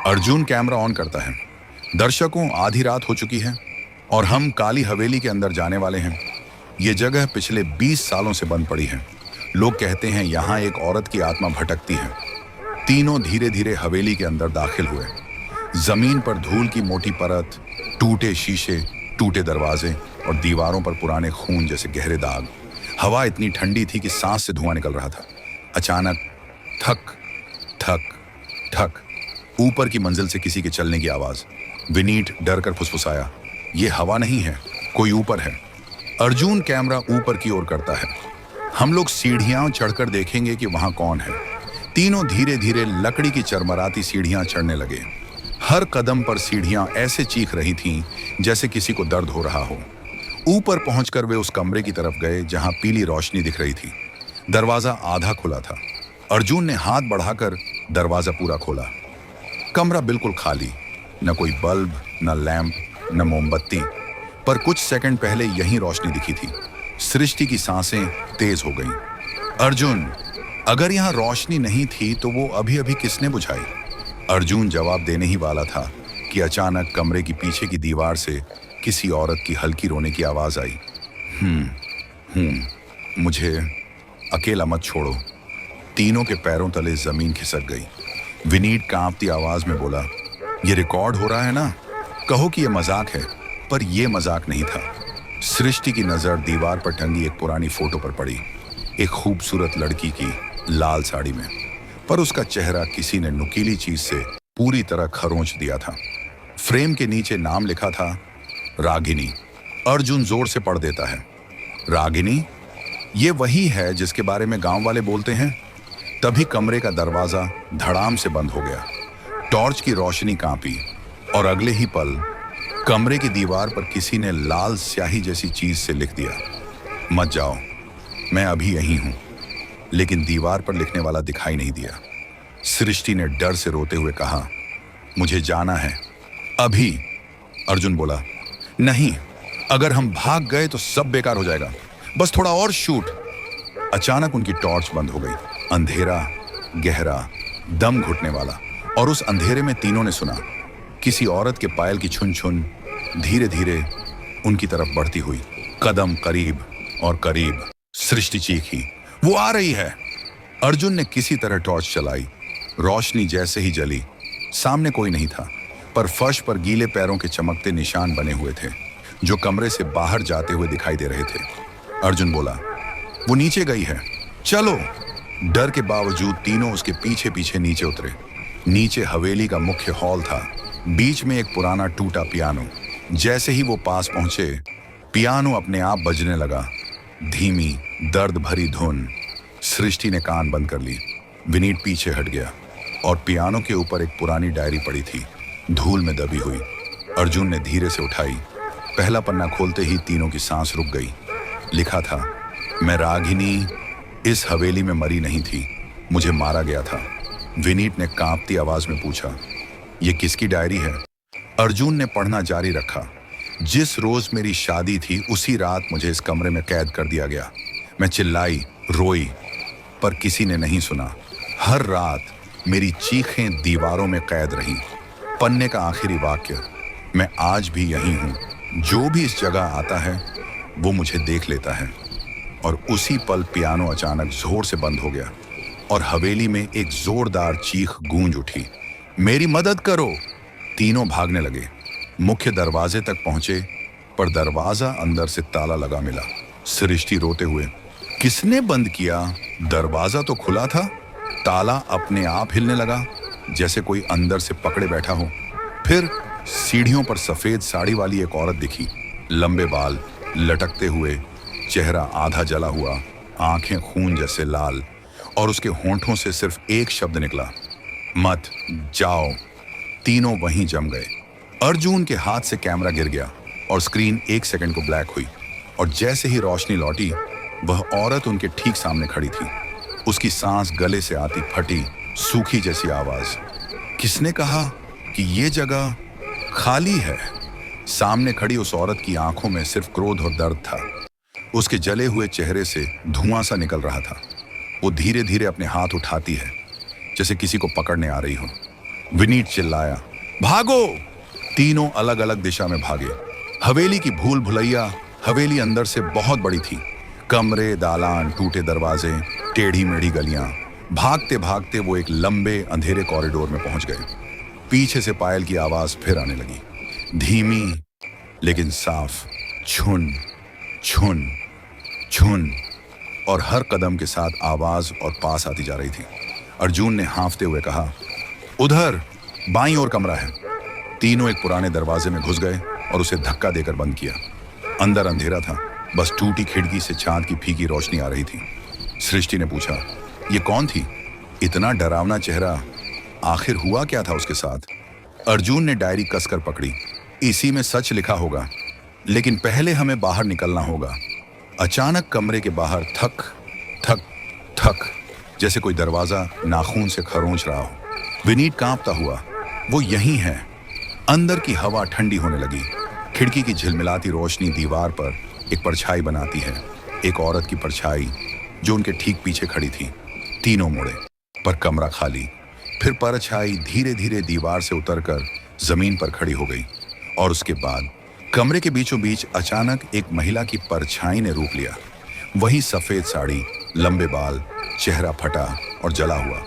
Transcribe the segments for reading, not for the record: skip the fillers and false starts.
Arjun camera on करता है। दर्शकों, आधी रात हो चुकी है और हम काली हवेली के अंदर जाने वाले हैं। ये जगह पिछले 20 सालों से बंद पड़ी है। लोग कहते हैं यहाँ एक औरत की आत्मा भटकती है। तीनों धीरे धीरे हवेली के अंदर दाखिल हुए। जमीन पर धूल की मोटी परत, टूटे शीशे, टूटे दरवाजे और दीवारों पर पुराने खून जैसे गहरे दाग। हवा इतनी ठंडी थी कि सांस से धुआं निकल रहा था। अचानक ठक ठक ठक, ऊपर की मंजिल से किसी के चलने की आवाज। विनीत डर कर फुसफुसाया, ये हवा नहीं है, कोई ऊपर है। अर्जुन कैमरा ऊपर की ओर करता है। हम लोग सीढ़ियां चढ़कर देखेंगे कि वहां कौन है। तीनों धीरे धीरे लकड़ी की चरमराती सीढ़ियां चढ़ने लगे। हर कदम पर सीढ़ियां ऐसे चीख रही थीं जैसे किसी को दर्द हो रहा हो। ऊपर पहुंचकर वे उस कमरे की तरफ गए जहां पीली रोशनी दिख रही थी। दरवाजा आधा खुला था। अर्जुन ने हाथ बढ़ाकर दरवाजा पूरा खोला। कमरा बिल्कुल खाली, न कोई बल्ब, न लैंप, न मोमबत्ती। पर कुछ सेकंड पहले यही रोशनी दिखी थी। सृष्टि की सांसें तेज हो गईं। अर्जुन, अगर यहाँ रोशनी नहीं थी तो वो अभी अभी किसने बुझाई? अर्जुन जवाब देने ही वाला था कि अचानक कमरे की पीछे की दीवार से किसी औरत की हल्की रोने की आवाज आई। मुझे अकेला मत छोड़ो। तीनों के पैरों तले जमीन खिसक गई। विनीत कांपती आवाज में बोला, ये रिकॉर्ड हो रहा है ना? कहो कि ये मजाक है। पर यह मजाक नहीं था। सृष्टि की नजर दीवार पर टंगी एक पुरानी फोटो पर पड़ी। एक खूबसूरत लड़की की लाल साड़ी में, पर उसका चेहरा किसी ने नुकीली चीज से पूरी तरह खरोंच दिया था। फ्रेम के नीचे नाम लिखा था, रागिनी। अर्जुन जोर से पढ़ देता है, रागिनी? ये वही है जिसके बारे में गांव वाले बोलते हैं? तभी कमरे का दरवाजा धड़ाम से बंद हो गया। टॉर्च की रोशनी कांपी और अगले ही पल कमरे की दीवार पर किसी ने लाल स्याही जैसी चीज से लिख दिया, मत जाओ, मैं अभी यहीं हूं। लेकिन दीवार पर लिखने वाला दिखाई नहीं दिया। सृष्टि ने डर से रोते हुए कहा, मुझे जाना है अभी। अर्जुन बोला, नहीं, अगर हम भाग गए तो सब बेकार हो जाएगा, बस थोड़ा और शूट। अचानक उनकी टॉर्च बंद हो गई। अंधेरा, गहरा, दम घुटने वाला। और उस अंधेरे में तीनों ने सुना किसी औरत के पायल की छुन छुन धीरे धीरे उनकी तरफ बढ़ती हुई। कदम करीब और करीब। सृष्टि चीखी, वो आ रही है। अर्जुन ने किसी तरह टॉर्च चलाई। रोशनी जैसे ही जली, सामने कोई नहीं था, पर फर्श पर गीले पैरों के चमकते निशान बने हुए थे जो कमरे से बाहर जाते हुए दिखाई दे रहे थे। अर्जुन बोला, वो नीचे गई है, चलो। डर के बावजूद तीनों उसके पीछे पीछे नीचे उतरे। नीचे हवेली का मुख्य हॉल था। बीच में एक पुराना टूटा पियानो। जैसे ही वो पास पहुंचे, पियानो अपने आप बजने लगा, धीमी, दर्द भरी धुन। सृष्टि ने कान बंद कर ली। विनीत पीछे हट गया और पियानो के ऊपर एक पुरानी डायरी पड़ी थी, धूल में दबी हुई। अर्जुन ने धीरे से उठाई। पहला पन्ना खोलते ही तीनों की सांस रुक गई। लिखा था, मैं रागिनी इस हवेली में मरी नहीं थी, मुझे मारा गया था। विनीत ने कांपती आवाज में पूछा, ये किसकी डायरी है? अर्जुन ने पढ़ना जारी रखा। जिस रोज मेरी शादी थी उसी रात मुझे इस कमरे में कैद कर दिया गया। मैं चिल्लाई, रोई, पर किसी ने नहीं सुना। हर रात मेरी चीखें दीवारों में कैद रहीं। पन्ने का आखिरी वाक्य, मैं आज भी यहीं हूं। जो भी इस जगह आता है वो मुझे देख लेता है। और उसी पल पियानो अचानक जोर से बंद हो गया और हवेली में एक जोरदार चीख गूंज उठी, मेरी मदद करो। तीनों भागने लगे। मुख्य दरवाजे तक पहुंचे, पर दरवाजा अंदर से ताला लगा मिला। सृष्टि रोते हुए, किसने बंद किया? दरवाजा तो खुला था। ताला अपने आप हिलने लगा, जैसे कोई अंदर से पकड़े बैठा हो। फिर सीढ़ियों पर सफेद साड़ी वाली एक औरत दिखी। लंबे बाल, लटकते हुए, चेहरा आधा जला हुआ, आंखें खून जैसे लाल, और उसके होंठों से सिर्फ एक शब्द निकला, मत जाओ। तीनों वहीं जम गए। अर्जुन के हाथ से कैमरा गिर गया और स्क्रीन एक सेकंड को ब्लैक हुई। और जैसे ही रोशनी लौटी, वह औरत उनके ठीक सामने खड़ी थी। उसकी सांस गले से आती फटी, सूखी जैसी आवाज, किसने कहा कि ये जगह खाली है? सामने खड़ी उस औरत की आंखों में सिर्फ क्रोध और दर्द था। उसके जले हुए चेहरे से धुआं सा निकल रहा था। वो धीरे धीरे अपने हाथ उठाती है, जैसे किसी को पकड़ने आ रही हो। विनीत चिल्लाया, भागो। तीनों अलग अलग दिशा में भागे। हवेली की भूल भुलैया हवेली अंदर से बहुत बड़ी थी। कमरे, दालान, टूटे दरवाजे, टेढ़ी मेढ़ी गलियां। भागते भागते वो एक लंबे अंधेरे कॉरिडोर में पहुंच गए। पीछे से पायल की आवाज फिर आने लगी, धीमी लेकिन साफ, छुन छुन छुन। और हर कदम के साथ आवाज और पास आती जा रही थी। अर्जुन ने हाँफते हुए कहा, उधर बाईं ओर कमरा है। तीनों एक पुराने दरवाजे में घुस गए और उसे धक्का देकर बंद किया। अंदर अंधेरा था, बस टूटी खिड़की से चांद की फीकी रोशनी आ रही थी। सृष्टि ने पूछा, ये कौन थी? इतना डरावना चेहरा, आखिर हुआ क्या था उसके साथ? अर्जुन ने डायरी कसकर पकड़ी, इसी में सच लिखा होगा, लेकिन पहले हमें बाहर निकलना होगा। अचानक कमरे के बाहर थक थक थक जैसे कोई दरवाजा नाखून से खरोंच रहा हो। विनीत कांपता हुआ, वो यहीं है। अंदर की हवा ठंडी होने लगी। खिड़की की झिलमिलाती रोशनी दीवार पर एक परछाई बनाती है, एक औरत की परछाई जो उनके ठीक पीछे खड़ी थी। तीनों मुड़े, पर कमरा खाली। फिर परछाई धीरे धीरे दीवार से उतरकर जमीन पर खड़ी हो गई, और उसके बाद कमरे के बीचों बीच अचानक एक महिला की परछाई ने रूप लिया। वही सफेद साड़ी, लंबे बाल, चेहरा फटा और जला हुआ।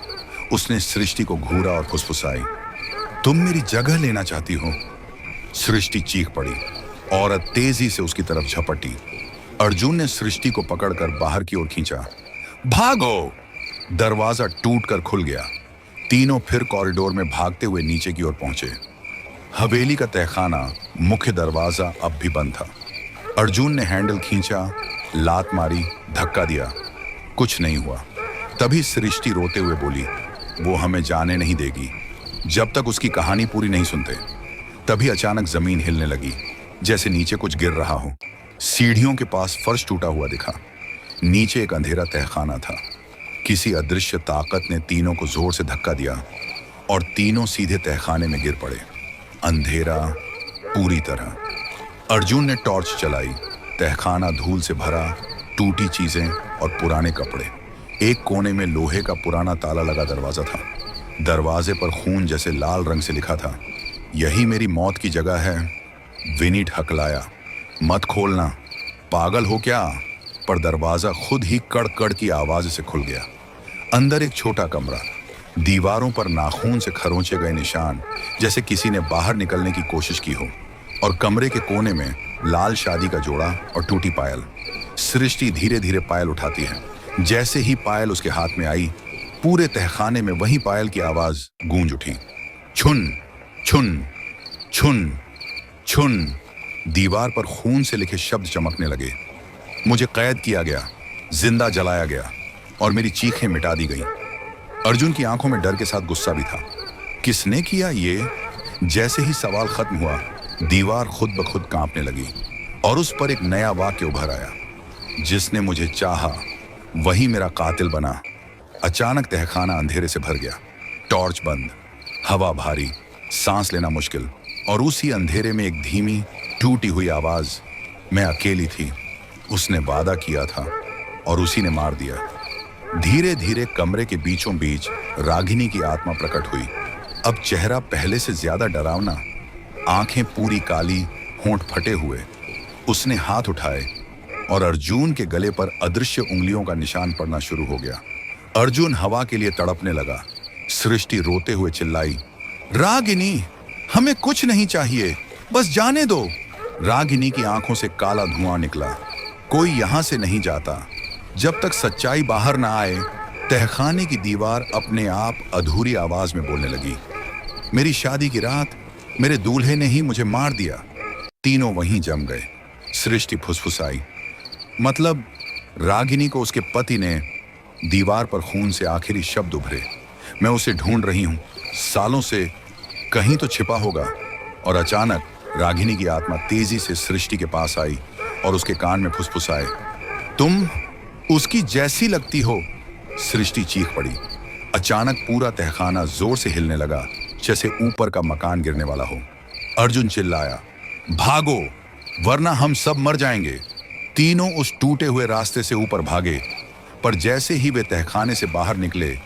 उसने सृष्टि को घूरा और फुसफुसाई, तुम मेरी जगह लेना चाहती हो? सृष्टि चीख पड़ी। औरत तेजी से उसकी तरफ झपटी। अर्जुन ने सृष्टि को पकड़कर बाहर की ओर खींचा, भागो। दरवाजा टूटकर खुल गया। तीनों फिर कॉरिडोर में भागते हुए नीचे की ओर पहुंचे। हवेली का तहखाना, मुख्य दरवाजा अब भी बंद था। अर्जुन ने हैंडल खींचा, लात मारी, धक्का दिया, कुछ नहीं हुआ। तभी सृष्टि रोते हुए बोली, वो हमें जाने नहीं देगी जब तक उसकी कहानी पूरी नहीं सुनते। तभी अचानक जमीन हिलने लगी, जैसे नीचे कुछ गिर रहा हो। सीढ़ियों के पास फर्श टूटा हुआ दिखा। नीचे एक अंधेरा तहखाना था। किसी अदृश्य ताकत ने तीनों को जोर से धक्का दिया और तीनों सीधे तहखाने में गिर पड़े। अंधेरा पूरी तरह। अर्जुन ने टॉर्च चलाई। तहखाना धूल से भरा, टूटी चीजें और पुराने कपड़े। एक कोने में लोहे का पुराना ताला लगा दरवाजा था। दरवाजे पर खून जैसे लाल रंग से लिखा था, यही मेरी मौत की जगह है। विनीत हकलाया, मत खोलना, पागल हो क्या? पर दरवाजा खुद ही कड़ की आवाज से खुल गया। अंदर एक छोटा कमरा, दीवारों पर नाखून से खरोंचे गए निशान, जैसे किसी ने बाहर निकलने की कोशिश की हो। और कमरे के कोने में लाल शादी का जोड़ा और टूटी पायल। सृष्टि धीरे धीरे पायल उठाती है। जैसे ही पायल उसके हाथ में आई, पूरे तहखाने में वही पायल की आवाज गूंज उठी, छुन छुन छुन छुन। दीवार पर खून से लिखे शब्द चमकने लगे। मुझे कैद किया गया, जिंदा जलाया गया और मेरी चीखें मिटा दी गई। अर्जुन की आंखों में डर के साथ गुस्सा भी था। किसने किया ये? जैसे ही सवाल खत्म हुआ, दीवार खुद ब खुद कांपने लगी और उस पर एक नया वाक्य उभर आया, जिसने मुझे चाहा वही मेरा कातिल बना। अचानक तहखाना अंधेरे से भर गया। टॉर्च बंद, हवा भारी, सांस लेना मुश्किल, और उसी अंधेरे में एक धीमी टूटी हुई आवाज, मैं अकेली थी, उसने वादा किया था और उसी ने मार दिया। धीरे धीरे कमरे के बीचों बीच रागिनी की आत्मा प्रकट हुई। अब चेहरा पहले से ज्यादा डरावना, आंखें पूरी काली, होंठ फटे हुए। उसने हाथ उठाए और अर्जुन के गले पर अदृश्य उंगलियों का निशान पड़ना शुरू हो गया। अर्जुन हवा के लिए तड़पने लगा। सृष्टि रोते हुए चिल्लाई, रागिनी, हमें कुछ नहीं चाहिए, बस जाने दो। रागिनी की आंखों से काला धुआं निकला। कोई यहां से नहीं जाता जब तक सच्चाई बाहर ना आए। तहखाने की दीवार अपने आप अधूरी आवाज में बोलने लगी, मेरी शादी की रात मेरे दूल्हे ने ही मुझे मार दिया। तीनों वहीं जम गए। सृष्टि फुसफुसाई, मतलब रागिनी को उसके पति ने। दीवार पर खून से आखिरी शब्द उभरे, मैं उसे ढूंढ रही हूं सालों से, कहीं तो छिपा होगा। और अचानक रागिनी की आत्मा तेजी से सृष्टि के पास आई और उसके कान में फुसफुसाए, तुम उसकी जैसी लगती हो। सृष्टि चीख पड़ी। अचानक पूरा तहखाना जोर से हिलने लगा, जैसे ऊपर का मकान गिरने वाला हो। अर्जुन चिल्लाया, भागो वरना हम सब मर जाएंगे। तीनों उस टूटे हुए रास्ते से ऊपर भागे, पर जैसे ही वे तहखाने से बाहर निकले,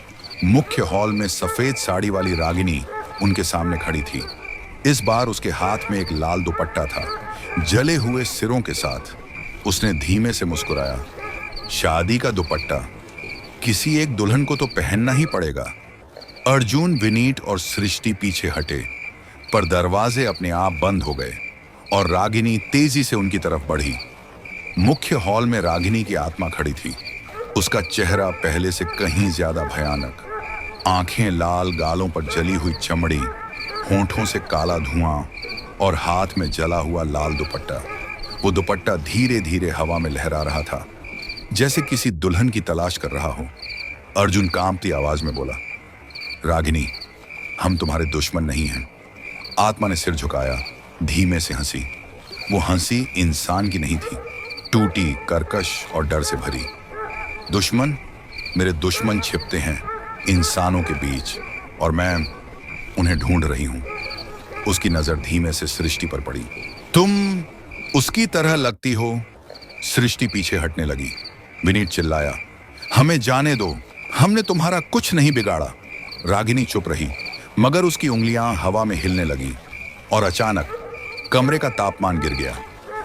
मुख्य हॉल में सफेद साड़ी वाली रागिनी उनके सामने खड़ी थी। इस बार उसके हाथ में एक लाल दुपट्टा था, जले हुए सिरों के साथ। उसने धीमे से मुस्कुराया। शादी का दुपट्टा, किसी एक दुल्हन को तो पहनना ही पड़ेगा। अर्जुन, विनीत और सृष्टि पीछे हटे, पर दरवाजे अपने आप बंद हो गए और रागिनी तेजी से उनकी तरफ बढ़ी। मुख्य हॉल में रागिनी की आत्मा खड़ी थी। उसका चेहरा पहले से कहीं ज्यादा भयानक, आंखें लाल, गालों पर जली हुई चमड़ी, होंठों से काला धुआं और हाथ में जला हुआ लाल दुपट्टा। वो दुपट्टा धीरे धीरे हवा में लहरा रहा था, जैसे किसी दुल्हन की तलाश कर रहा हो। अर्जुन कांपती आवाज में बोला, रागिनी, हम तुम्हारे दुश्मन नहीं हैं। आत्मा ने सिर झुकाया, धीमे से हंसी। वो हंसी इंसान की नहीं थी, टूटी, कर्कश और डर से भरी। दुश्मन? मेरे दुश्मन छिपते हैं इंसानों के बीच और मैं उन्हें ढूंढ रही हूं। उसकी नजर धीमे से सृष्टि पर पड़ी। तुम उसकी तरह लगती हो। सृष्टि पीछे हटने लगी। विनीत चिल्लाया, हमें जाने दो, हमने तुम्हारा कुछ नहीं बिगाड़ा। रागिनी चुप रही, मगर उसकी उंगलियां हवा में हिलने लगीं और अचानक कमरे का तापमान गिर गया।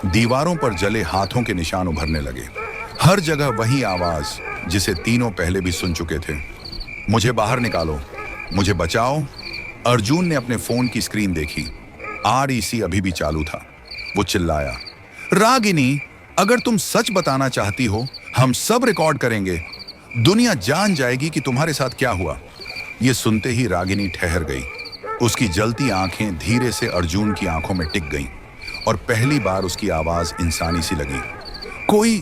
दीवारों पर जले हाथों के निशान उभरने लगे। हर जगह वही आवाज जिसे तीनों पहले भी सुन चुके थे, मुझे बाहर निकालो, मुझे बचाओ। अर्जुन ने अपने फोन की स्क्रीन देखी। REC अभी भी चालू था। वो चिल्लाया, रागिनी, अगर तुम सच बताना चाहती हो, हम सब रिकॉर्ड करेंगे। दुनिया जान जाएगी कि तुम्हारे साथ क्या हुआ। ये सुनते ही रागिनी ठहर गई। उसकी जलती आंखें धीरे से अर्जुन की आंखों में टिक गईं और पहली बार उसकी आवाज इंसानी सी लगी। कोई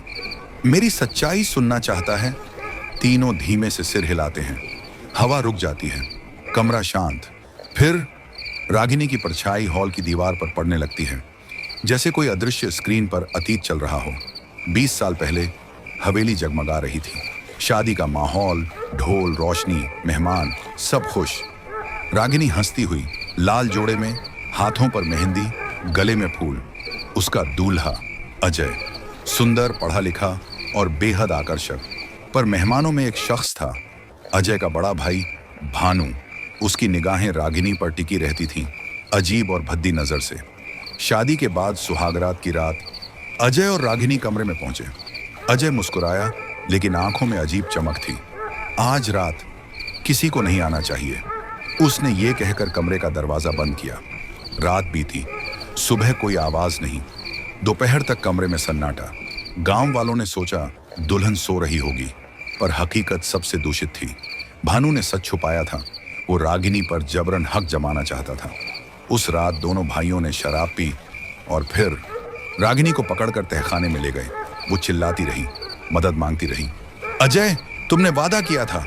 मेरी सच्चाई सुनना चाहता है। तीनों धीमे से सिर हिलाते हैं। हवा रुक जाती है, कमरा शांत। फिर रागिनी की परछाई हॉल की दीवार पर पड़ने लगती है, जैसे कोई अदृश्य स्क्रीन पर अतीत चल रहा हो। 20 साल पहले हवेली जगमगा रही थी। शादी का माहौल, ढोल, रोशनी, मेहमान, सब खुश। रागिनी हंसती हुई, लाल जोड़े में, हाथों पर मेहंदी, गले में फूल। उसका दूल्हा अजय, सुंदर, पढ़ा लिखा और बेहद आकर्षक। पर मेहमानों में एक शख्स था, अजय का बड़ा भाई भानु। उसकी निगाहें रागिनी पर टिकी रहती थीं, अजीब और भद्दी नजर से। शादी के बाद सुहागरात की रात अजय और रागिनी कमरे में पहुंचे। अजय मुस्कुराया, लेकिन आंखों में अजीब चमक थी। आज रात किसी को नहीं आना चाहिए, उसने ये कहकर कमरे का दरवाजा बंद किया। रात बीती, सुबह कोई आवाज नहीं। दोपहर तक कमरे में सन्नाटा। गांव वालों ने सोचा दुल्हन सो रही होगी, पर हकीकत सबसे दूषित थी। भानु ने सच छुपाया था। वो रागिनी पर जबरन हक जमाना चाहता था। उस रात दोनों भाइयों ने शराब पी और फिर रागिनी को पकड़कर तहखाने में ले गए। वो चिल्लाती रही, मदद मांगती रही। अजय, तुमने वादा किया था,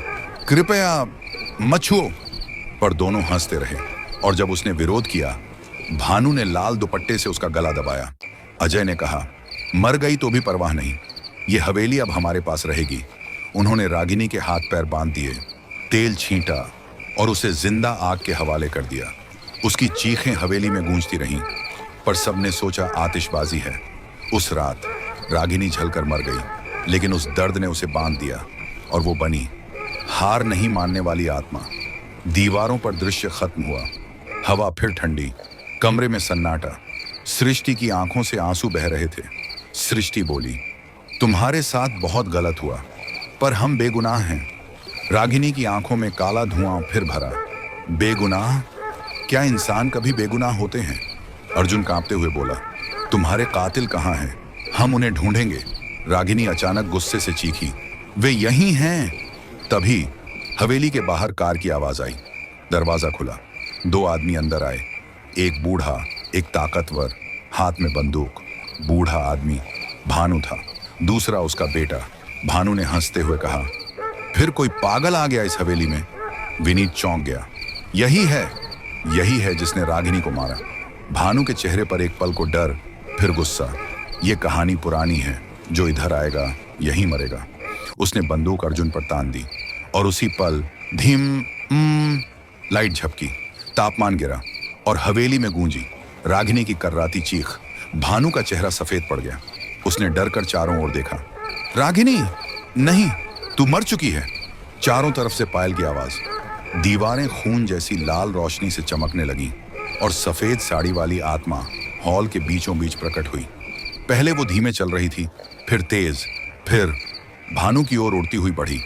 कृपया मत छुओ। पर दोनों हंसते रहे और जब उसने विरोध किया, भानु ने लाल दुपट्टे से उसका गला दबाया। अजय ने कहा, मर गई तो भी परवाह नहीं, ये हवेली अब हमारे पास रहेगी। उन्होंने रागिनी के हाथ पैर बांध दिए, तेल छींटा और उसे जिंदा आग के हवाले कर दिया। उसकी चीखें हवेली में गूंजती रहीं, पर सबने सोचा आतिशबाजी है। उस रात रागिनी झलकर मर गई, लेकिन उस दर्द ने उसे बांध दिया और वो बनी हार नहीं मानने वाली आत्मा। दीवारों पर दृश्य खत्म हुआ। हवा फिर ठंडी, कमरे में सन्नाटा। सृष्टि की आंखों से आंसू बह रहे थे। सृष्टि बोली, तुम्हारे साथ बहुत गलत हुआ, पर हम बेगुनाह हैं। रागिनी की आंखों में काला धुआं फिर भरा। बेगुनाह? क्या इंसान कभी बेगुनाह होते हैं? अर्जुन कांपते हुए बोला, तुम्हारे कातिल कहाँ हैं? हम उन्हें ढूंढेंगे। रागिनी अचानक गुस्से से चीखी, वे यहीं हैं। तभी हवेली के बाहर कार की आवाज आई। दरवाजा खुला, 2 आदमी अंदर आए। एक बूढ़ा, एक ताकतवर, हाथ में बंदूक। बूढ़ा आदमी भानु था, दूसरा उसका बेटा। भानु ने हंसते हुए कहा, फिर कोई पागल आ गया इस हवेली में। विनीत चौंक गया। यही है जिसने रागिनी को मारा। भानु के चेहरे पर एक पल को डर, फिर गुस्सा। ये कहानी पुरानी है, जो इधर आएगा यहीं मरेगा। उसने बंदूक अर्जुन पर तान दी और उसी पल धीम लाइट झपकी, तापमान गिरा और हवेली में गूंजी रागिनी की कर्राती चीख। भानु का चेहरा सफेद पड़ गया। उसने डर कर चारों ओर देखा। रागिनी, नहीं, तू मर चुकी है। चारों तरफ से पायल की आवाज। दीवारें खून जैसी लाल रोशनी से चमकने लगी और सफेद साड़ी वाली आत्मा हॉल के बीचों बीच प्रकट हुई। पहले वो धीमे चल रही थी, फिर तेज, फिर भानु की ओर उड़ती हुई बढ़ी।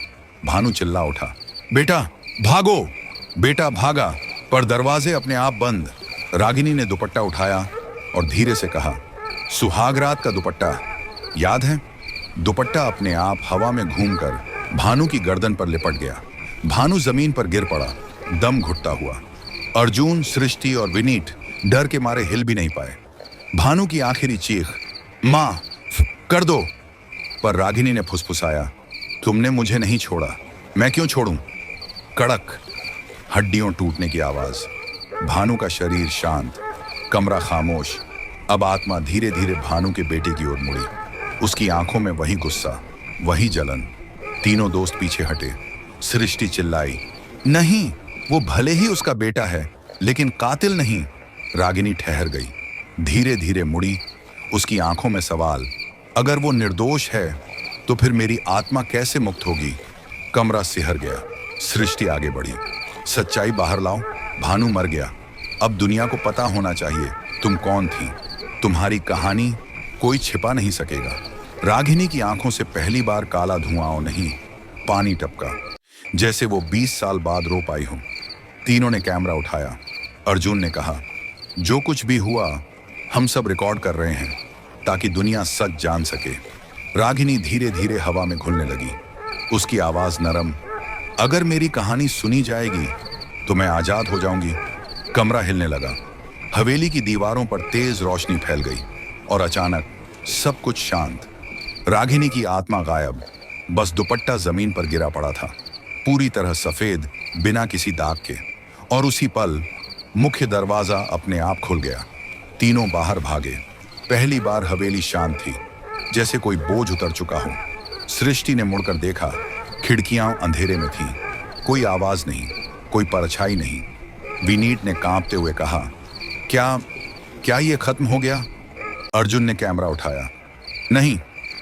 भानु चिल्ला उठा, बेटा भागो। बेटा भागा, पर दरवाजे अपने आप बंद। रागिनी ने दुपट्टा उठाया और धीरे से कहा, सुहाग रात का दुपट्टा याद है? दुपट्टा अपने आप हवा में घूमकर भानु की गर्दन पर लिपट गया। भानु जमीन पर गिर पड़ा, दम घुटता हुआ। अर्जुन, सृष्टि और विनीत डर के मारे हिल भी नहीं पाए। भानु की आखिरी चीख, माँ कर दो। पर रागिनी ने फुसफुसाया, तुमने मुझे नहीं छोड़ा, मैं क्यों छोड़ूं? कड़क, हड्डियों टूटने की आवाज। भानु का शरीर शांत, कमरा खामोश। अब आत्मा धीरे धीरे भानु के बेटे की ओर मुड़ी। उसकी आंखों में वही गुस्सा, वही जलन। तीनों दोस्त पीछे हटे। सृष्टि चिल्लाई, नहीं, वो भले ही उसका बेटा है, लेकिन कातिल नहीं। रागिनी ठहर गई, धीरे धीरे मुड़ी। उसकी आंखों में सवाल, अगर वो निर्दोष है तो फिर मेरी आत्मा कैसे मुक्त होगी? कमरा सिहर गया। सृष्टि आगे बढ़ी, सच्चाई बाहर लाओ, भानु मर गया। अब दुनिया को पता होना चाहिए तुम कौन थी। तुम्हारी कहानी कोई छिपा नहीं सकेगा। रागिनी की आंखों से पहली बार काला धुआं नहीं, पानी टपका, जैसे वो 20 साल बाद रो पाई हो। तीनों ने कैमरा उठाया। अर्जुन ने कहा, जो कुछ भी हुआ हम सब रिकॉर्ड कर रहे हैं ताकि दुनिया सच जान सके। रागिनी धीरे धीरे हवा में घुलने लगी। उसकी आवाज नरम, अगर मेरी कहानी सुनी जाएगी तो मैं आजाद हो जाऊंगी। कमरा हिलने लगा। हवेली की दीवारों पर तेज रोशनी फैल गई और अचानक सब कुछ शांत। रागिनी की आत्मा गायब, बस दुपट्टा जमीन पर गिरा पड़ा था, पूरी तरह सफेद, बिना किसी दाग के। और उसी पल मुख्य दरवाजा अपने आप खुल गया। तीनों बाहर भागे। पहली बार हवेली शांत थी, जैसे कोई बोझ उतर चुका हो। सृष्टि ने मुड़कर देखा, खिड़कियां अंधेरे में थीं, कोई आवाज नहीं, कोई परछाई नहीं। विनीत ने कांपते हुए कहा, क्या ये खत्म हो गया? अर्जुन ने कैमरा उठाया, नहीं,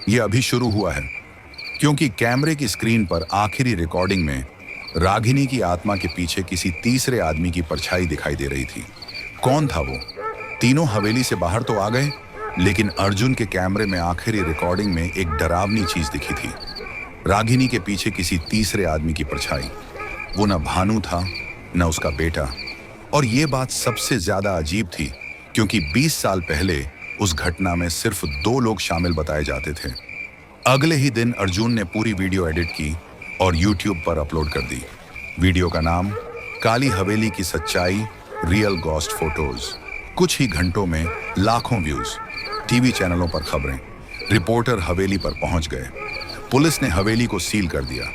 ये अभी शुरू हुआ है। क्योंकि कैमरे की स्क्रीन पर आखिरी रिकॉर्डिंग में रागिनी की आत्मा के पीछे किसी तीसरे आदमी की परछाई दिखाई दे रही थी। कौन था वो? तीनों हवेली से बाहर तो आ गए, लेकिन अर्जुन के कैमरे में आखिरी रिकॉर्डिंग में एक डरावनी चीज दिखी थी। रागिनी के पीछे किसी तीसरे आदमी की परछाई। वो न भानु था, न उसका बेटा। और ये बात सबसे ज्यादा अजीब थी, क्योंकि 20 साल पहले उस घटना में सिर्फ 2 लोग शामिल बताए जाते थे। अगले ही दिन अर्जुन ने पूरी वीडियो एडिट की और YouTube पर अपलोड कर दी। वीडियो का नाम, काली हवेली की सच्चाई, रियल गॉस्ट फोटोज। कुछ ही घंटों में लाखों व्यूज, टीवी चैनलों पर खबरें। रिपोर्टर हवेली पर पहुंच गए। पुलिस ने हवेली को सील कर दिया।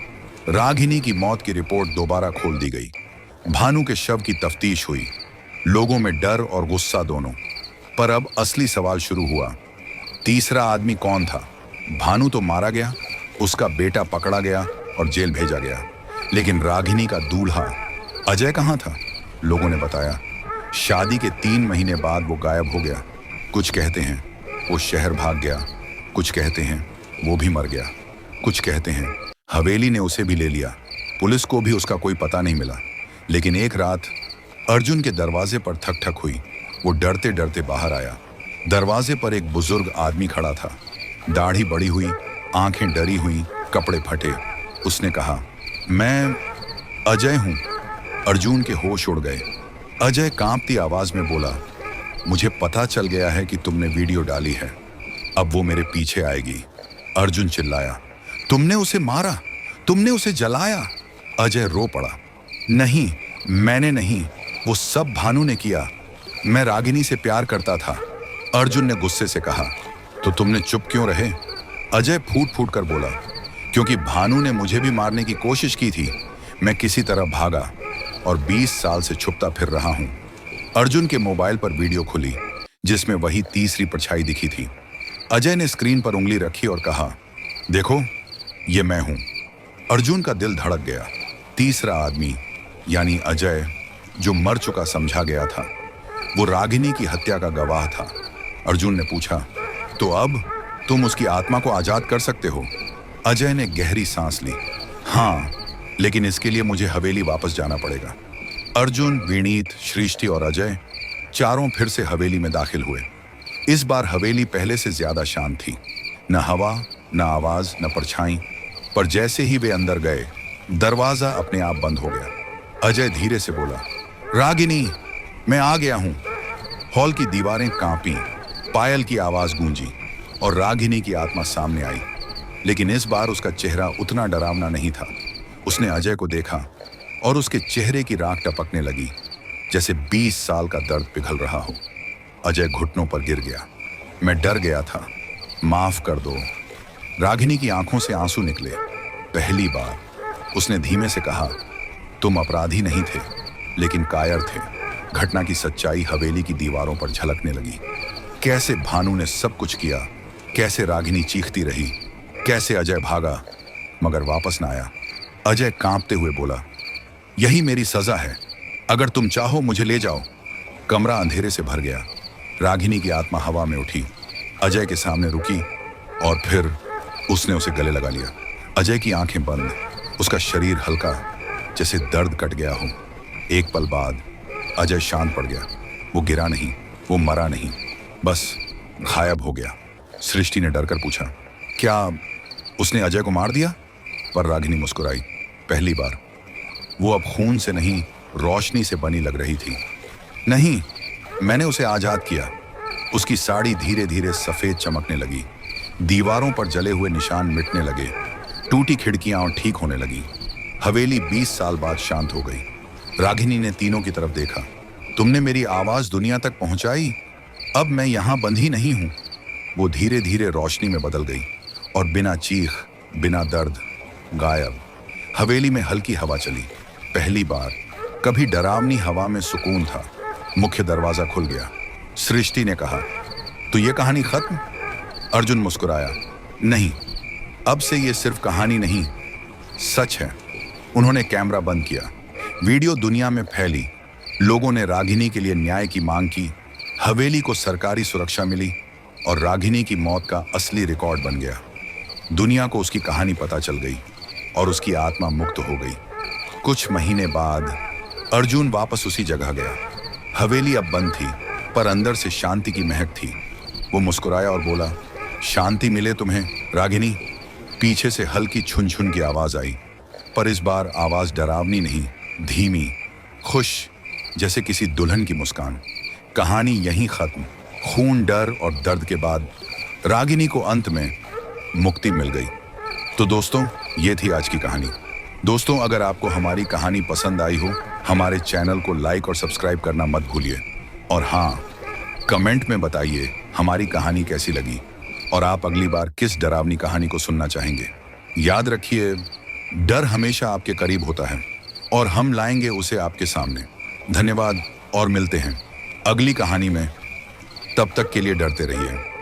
रागिनी की मौत की रिपोर्ट दोबारा खोल दी गई। भानु के शव की तफ्तीश हुई। लोगों में डर और गुस्सा दोनों। पर अब असली सवाल शुरू हुआ, तीसरा आदमी कौन था? भानु तो मारा गया, उसका बेटा पकड़ा गया और जेल भेजा गया, लेकिन रागिनी का दूल्हा अजय कहाँ था? लोगों ने बताया, शादी के 3 महीने बाद वो गायब हो गया। कुछ कहते हैं वो शहर भाग गया, कुछ कहते हैं वो भी मर गया, कुछ कहते हैं हवेली ने उसे भी ले लिया। पुलिस को भी उसका कोई पता नहीं मिला। लेकिन एक रात अर्जुन के दरवाजे पर ठक ठक हुई। वो डरते डरते बाहर आया। दरवाजे पर एक बुजुर्ग आदमी खड़ा था, दाढ़ी बड़ी हुई, आंखें डरी हुई, कपड़े फटे। उसने कहा, मैं अजय हूं। अर्जुन के होश उड़ गए। अजय कांपती आवाज में बोला, मुझे पता चल गया है कि तुमने वीडियो डाली है, अब वो मेरे पीछे आएगी। अर्जुन चिल्लाया, तुमने उसे मारा, तुमने उसे जलाया। अजय रो पड़ा, नहीं, मैंने नहीं, वो सब भानु ने किया। मैं रागिनी से प्यार करता था। अर्जुन ने गुस्से से कहा, तो तुमने चुप क्यों रहे? अजय फूट फूट कर बोला, क्योंकि भानु ने मुझे भी मारने की कोशिश की थी। मैं किसी तरह भागा और 20 साल से छुपता फिर रहा हूं। अर्जुन के मोबाइल पर वीडियो खुली, जिसमें वही तीसरी परछाई दिखी थी। अजय ने स्क्रीन पर उंगली रखी और कहा, देखो, ये मैं हूं। अर्जुन का दिल धड़क गया। तीसरा आदमी, यानी अजय, जो मर चुका समझा गया था, वो रागिनी की हत्या का गवाह था। अर्जुन ने पूछा, तो अब तुम उसकी आत्मा को आजाद कर सकते हो? अजय ने गहरी सांस ली। हाँ, लेकिन इसके लिए मुझे हवेली वापस जाना पड़ेगा। अर्जुन, विनीत, सृष्टि और अजय चारों फिर से हवेली में दाखिल हुए। इस बार हवेली पहले से ज्यादा शांत थी। न हवा, न आवाज, न परछाई। पर जैसे ही वे अंदर गए, दरवाजा अपने आप बंद हो गया। अजय धीरे से बोला, रागिनी, मैं आ गया हूं। हॉल की दीवारें कांपी, पायल की आवाज गूंजी और रागिनी की आत्मा सामने आई। लेकिन इस बार उसका चेहरा उतना डरावना नहीं था। उसने अजय को देखा और उसके चेहरे की राख टपकने लगी, जैसे 20 साल का दर्द पिघल रहा हो। अजय घुटनों पर गिर गया। मैं डर गया था, माफ कर दो। रागिनी की आंखों से आंसू निकले। पहली बार उसने धीमे से कहा, तुम अपराधी नहीं थे, लेकिन कायर थे। घटना की सच्चाई हवेली की दीवारों पर झलकने लगी। कैसे भानु ने सब कुछ किया, कैसे रागिनी चीखती रही, कैसे अजय भागा मगर वापस ना आया। अजय कांपते हुए बोला, यही मेरी सजा है। अगर तुम चाहो मुझे ले जाओ। कमरा अंधेरे से भर गया। रागिनी की आत्मा हवा में उठी, अजय के सामने रुकी और फिर उसने उसे गले लगा लिया। अजय की आंखें बंद, उसका शरीर हल्का, जैसे दर्द कट गया हो। एक पल बाद अजय शांत पड़ गया। वो गिरा नहीं, वो मरा नहीं, बस गायब हो गया। सृष्टि ने डरकर पूछा, क्या उसने अजय को मार दिया? पर रागिनी मुस्कुराई। पहली बार। वो अब खून से नहीं, रोशनी से बनी लग रही थी। नहीं, मैंने उसे आजाद किया। उसकी साड़ी धीरे धीरे सफेद चमकने लगी। दीवारों पर जले हुए निशान मिटने लगे। टूटी खिड़कियां ठीक होने लगी। हवेली 20 साल बाद शांत हो गई। रागिनी ने तीनों की तरफ देखा। तुमने मेरी आवाज दुनिया तक पहुंचाई। अब मैं यहां बंधी नहीं हूं। वो धीरे धीरे रोशनी में बदल गई और बिना चीख, बिना दर्द, गायब। हवेली में हल्की हवा चली। पहली बार कभी डरावनी हवा में सुकून था। मुख्य दरवाजा खुल गया। सृष्टि ने कहा, तो ये कहानी खत्म? अर्जुन मुस्कुराया, नहीं, अब से ये सिर्फ कहानी नहीं, सच है। उन्होंने कैमरा बंद किया। वीडियो दुनिया में फैली। लोगों ने रागिनी के लिए न्याय की मांग की। हवेली को सरकारी सुरक्षा मिली और रागिनी की मौत का असली रिकॉर्ड बन गया। दुनिया को उसकी कहानी पता चल गई और उसकी आत्मा मुक्त हो गई। कुछ महीने बाद अर्जुन वापस उसी जगह गया। हवेली अब बंद थी, पर अंदर से शांति की महक थी। वो मुस्कुराया और बोला, शांति मिले तुम्हें रागिनी। पीछे से हल्की छुन छुन की आवाज आई, पर इस बार आवाज डरावनी नहीं, धीमी, खुश, जैसे किसी दुल्हन की मुस्कान। कहानी यहीं खत्म। खून, डर और दर्द के बाद रागिनी को अंत में मुक्ति मिल गई। तो दोस्तों, ये थी आज की कहानी। दोस्तों, अगर आपको हमारी कहानी पसंद आई हो, हमारे चैनल को लाइक और सब्सक्राइब करना मत भूलिए। और हाँ, कमेंट में बताइए हमारी कहानी कैसी लगी और आप अगली बार किस डरावनी कहानी को सुनना चाहेंगे। याद रखिए, डर हमेशा आपके करीब होता है और हम लाएंगे उसे आपके सामने। धन्यवाद और मिलते हैं अगली कहानी में। तब तक के लिए डरते रहिए।